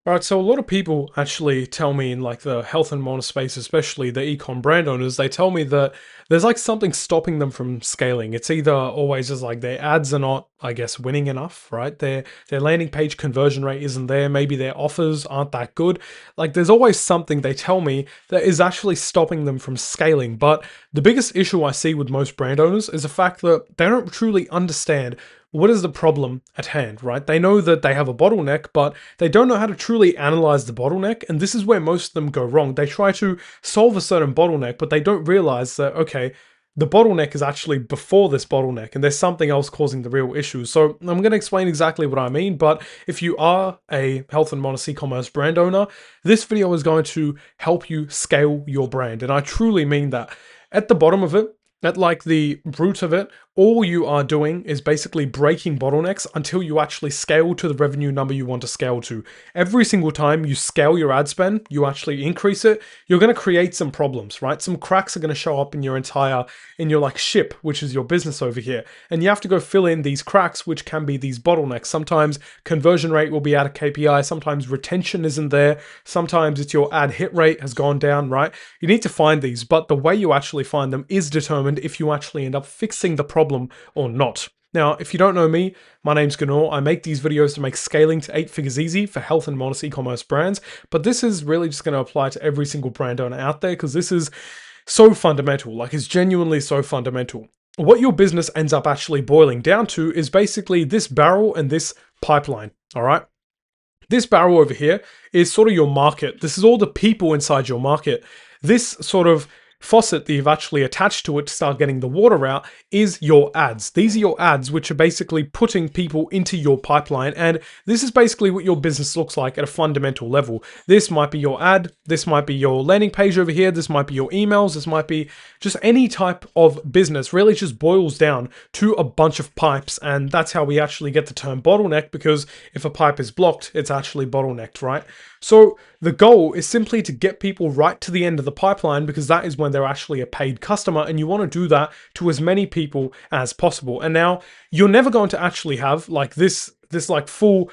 All right, so a lot of people actually tell me in like the health and wellness space, especially the ecom brand owners, they tell me that there's like something stopping them from scaling. It's either always just like their ads are not, I guess, winning enough, right? Their landing page conversion rate isn't there. Maybe their offers aren't that good. Like there's always something they tell me that is actually stopping them from scaling. But the biggest issue I see with most brand owners is the fact that they don't truly understand what is the problem at hand, right? They know that they have a bottleneck, but they don't know how to truly analyze the bottleneck. And this is where most of them go wrong. They try to solve a certain bottleneck, but they don't realize that, okay, the bottleneck is actually before this bottleneck and there's something else causing the real issue. So I'm going to explain exactly what I mean. But if you are a health and wellness e-commerce brand owner, this video is going to help you scale your brand. And I truly mean that. At the bottom of it, at like the root of it, all you are doing is basically breaking bottlenecks until you actually scale to the revenue number you want to scale to. Every single time you scale your ad spend, you actually increase it, you're going to create some problems, right? Some cracks are going to show up in your like ship, which is your business over here. And you have to go fill in these cracks, which can be these bottlenecks. Sometimes conversion rate will be out of KPI. Sometimes retention isn't there. Sometimes it's your ad hit rate has gone down, right? You need to find these, but the way you actually find them is determined if you actually end up fixing the problem or not. Now, if you don't know me, my name's Ganor. I make these videos to make scaling to 8 figures easy for health and wellness e-commerce brands, but this is really just going to apply to every single brand owner out there because this is so fundamental. Like, it's genuinely so fundamental. What your business ends up actually boiling down to is basically this barrel and this pipeline, all right? This barrel over here is sort of your market. This is all the people inside your market. This sort of faucet that you've actually attached to it to start getting the water out is your ads. These are your ads, which are basically putting people into your pipeline. And this is basically what your business looks like at a fundamental level. This might be your ad. This might be your landing page over here. This might be your emails. This might be just any type of business. Really just boils down to a bunch of pipes. And that's how we actually get the term bottleneck, because if a pipe is blocked, it's actually bottlenecked, right? So the goal is simply to get people right to the end of the pipeline, because that is when they're actually a paid customer, and you want to do that to as many people as possible. And now you're never going to actually have like this like full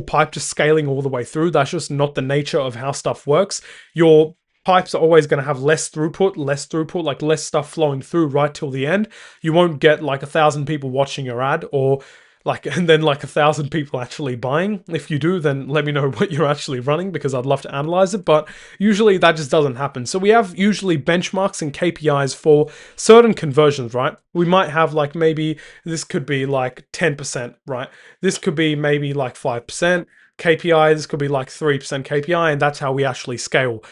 pipe just scaling all the way through. That's just not the nature of how stuff works. Your pipes are always going to have less throughput, like less stuff flowing through right till the end. You won't get like 1,000 people watching your ad, or like, and then like 1,000 people actually buying. If you do, then let me know what you're actually running, because I'd love to analyze it. But usually that just doesn't happen. So we have usually benchmarks and KPIs for certain conversions, right? We might have like, maybe this could be like 10%, right? This could be maybe like 5% KPI. This could be like 3% KPI. And that's how we actually scale.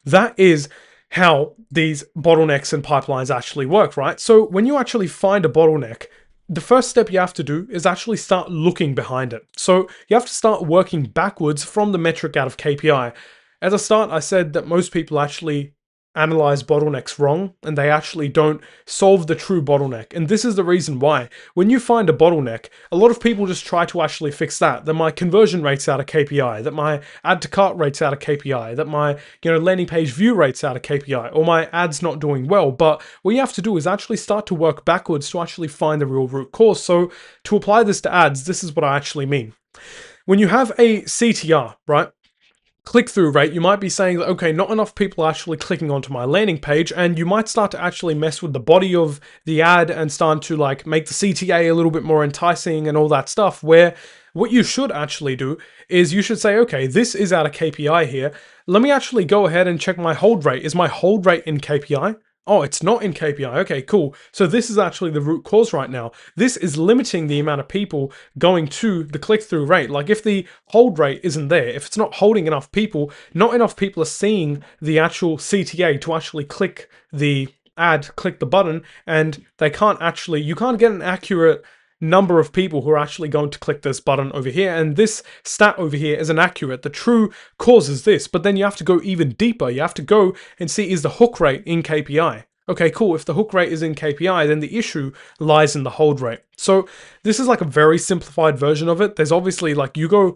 That is how these bottlenecks and pipelines actually work, right? So when you actually find a bottleneck, the first step you have to do is actually start looking behind it. So you have to start working backwards from the metric out of KPI. At the start, I said that most people actually analyze bottlenecks wrong, and they actually don't solve the true bottleneck. And this is the reason why. When you find a bottleneck, a lot of people just try to actually fix that. That my conversion rate's out of KPI, that my add to cart rate's out of KPI, that my landing page view rate's out of KPI, or my ad's not doing well. But what you have to do is actually start to work backwards to actually find the real root cause. So to apply this to ads, this is what I actually mean. When you have a CTR, right? Click-through rate, you might be saying that, okay, not enough people are actually clicking onto my landing page, and you might start to actually mess with the body of the ad and start to like make the CTA a little bit more enticing and all that stuff, where what you should actually do is you should say, okay, this is out of KPI here. Let me actually go ahead and check my hold rate. Is my hold rate in KPI? Oh, it's not in KPI. Okay, cool. So this is actually the root cause right now. This is limiting the amount of people going to the click-through rate. Like if the hold rate isn't there, if it's not holding enough people, not enough people are seeing the actual CTA to actually click the ad, click the button, and they can't actually, you can't get an accurate number of people who are actually going to click this button over here, and this stat over here is inaccurate. The true cause is this, but then you have to go even deeper. You have to go and see, is the hook rate in KPI? Okay, cool. If the hook rate is in KPI, then the issue lies in the hold rate. So this is like a very simplified version of it. There's obviously like, you go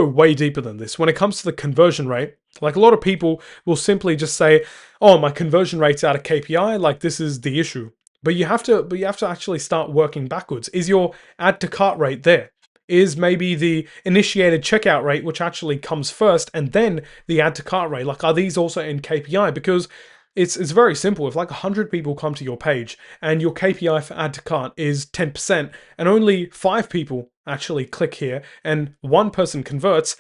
way deeper than this. When it comes to the conversion rate, like a lot of people will simply just say, oh, my conversion rate's out of KPI, like this is the issue. But you have to actually start working backwards. Is your add to cart rate there? Is maybe the initiated checkout rate, which actually comes first, and then the add to cart rate? Like, are these also in KPI? Because it's very simple. If like 100 people come to your page and your KPI for add to cart is 10% and only 5 people actually click here and 1 person converts,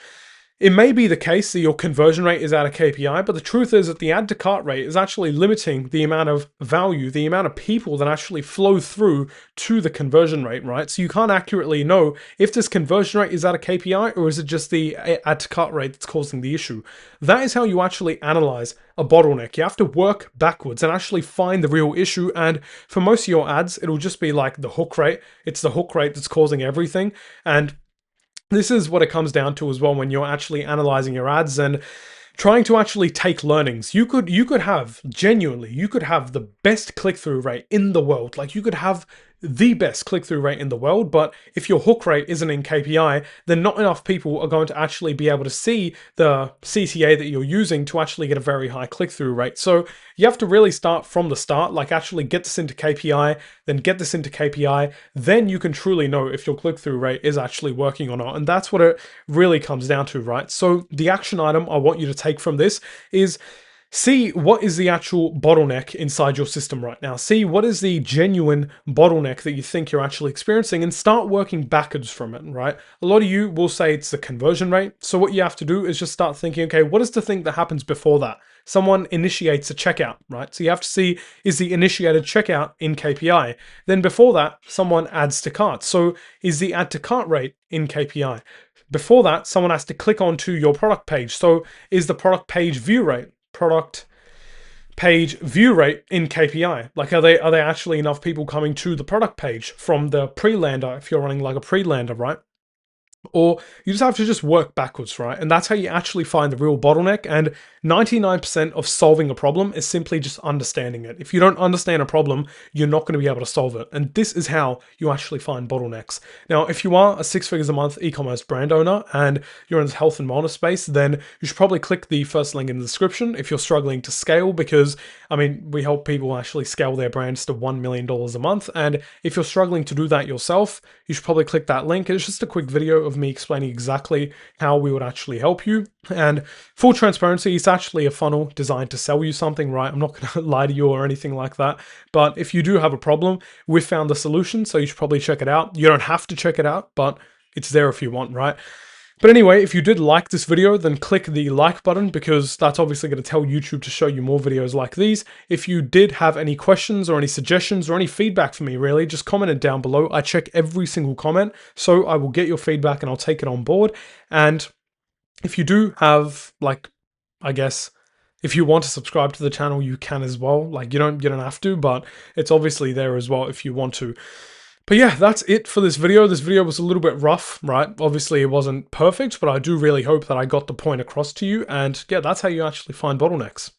it may be the case that your conversion rate is out of KPI, but the truth is that the add to cart rate is actually limiting the amount of value, the amount of people that actually flow through to the conversion rate, right? So you can't accurately know if this conversion rate is out of KPI or is it just the add to cart rate that's causing the issue. That is how you actually analyze a bottleneck. You have to work backwards and actually find the real issue. And for most of your ads, it'll just be like the hook rate. It's the hook rate that's causing everything. And this is what it comes down to as well when you're actually analyzing your ads and trying to actually take learnings. You could have genuinely, you could have the best click-through rate in the world. Like you could have the best click-through rate in the world, but if your hook rate isn't in KPI, then not enough people are going to actually be able to see the CTA that you're using to actually get a very high click-through rate. So you have to really start from the start, like actually get this into KPI, then get this into KPI, then you can truly know if your click-through rate is actually working or not. And that's what it really comes down to, right? So the action item I want you to take from this is see what is the actual bottleneck inside your system right now. See what is the genuine bottleneck that you think you're actually experiencing and start working backwards from it, right? A lot of you will say it's the conversion rate. So what you have to do is just start thinking, okay, what is the thing that happens before that? Someone initiates a checkout, right? So you have to see, is the initiated checkout in KPI? Then before that, someone adds to cart. So is the add to cart rate in KPI? Before that, someone has to click onto your product page. So is the product page view rate in KPI? Like, are they actually enough people coming to the product page from the pre-lander if you're running like a pre-lander, right? Or you just have to just work backwards, right? And that's how you actually find the real bottleneck. And 99% of solving a problem is simply just understanding it. If you don't understand a problem, you're not going to be able to solve it. And this is how you actually find bottlenecks. Now, if you are a 6 figures a month e-commerce brand owner and you're in the health and wellness space, then you should probably click the first link in the description if you're struggling to scale, because I mean, we help people actually scale their brands to $1 million a month. And if you're struggling to do that yourself, you should probably click that link. It's just a quick video of me explaining exactly how we would actually help you. And full transparency, it's actually a funnel designed to sell you something, right? I'm not going to lie to you or anything like that. But if you do have a problem, we've found the solution, so you should probably check it out. You don't have to check it out, but it's there if you want, right? But anyway, if you did like this video, then click the like button, because that's obviously going to tell YouTube to show you more videos like these. If you did have any questions or any suggestions or any feedback for me, really, just comment it down below. I check every single comment, so I will get your feedback and I'll take it on board. And if you do have, like, I guess, if you want to subscribe to the channel, you can as well. Like, you don't have to, but it's obviously there as well if you want to. But yeah, that's it for this video. This video was a little bit rough, right? Obviously, it wasn't perfect, but I do really hope that I got the point across to you. And yeah, that's how you actually find bottlenecks.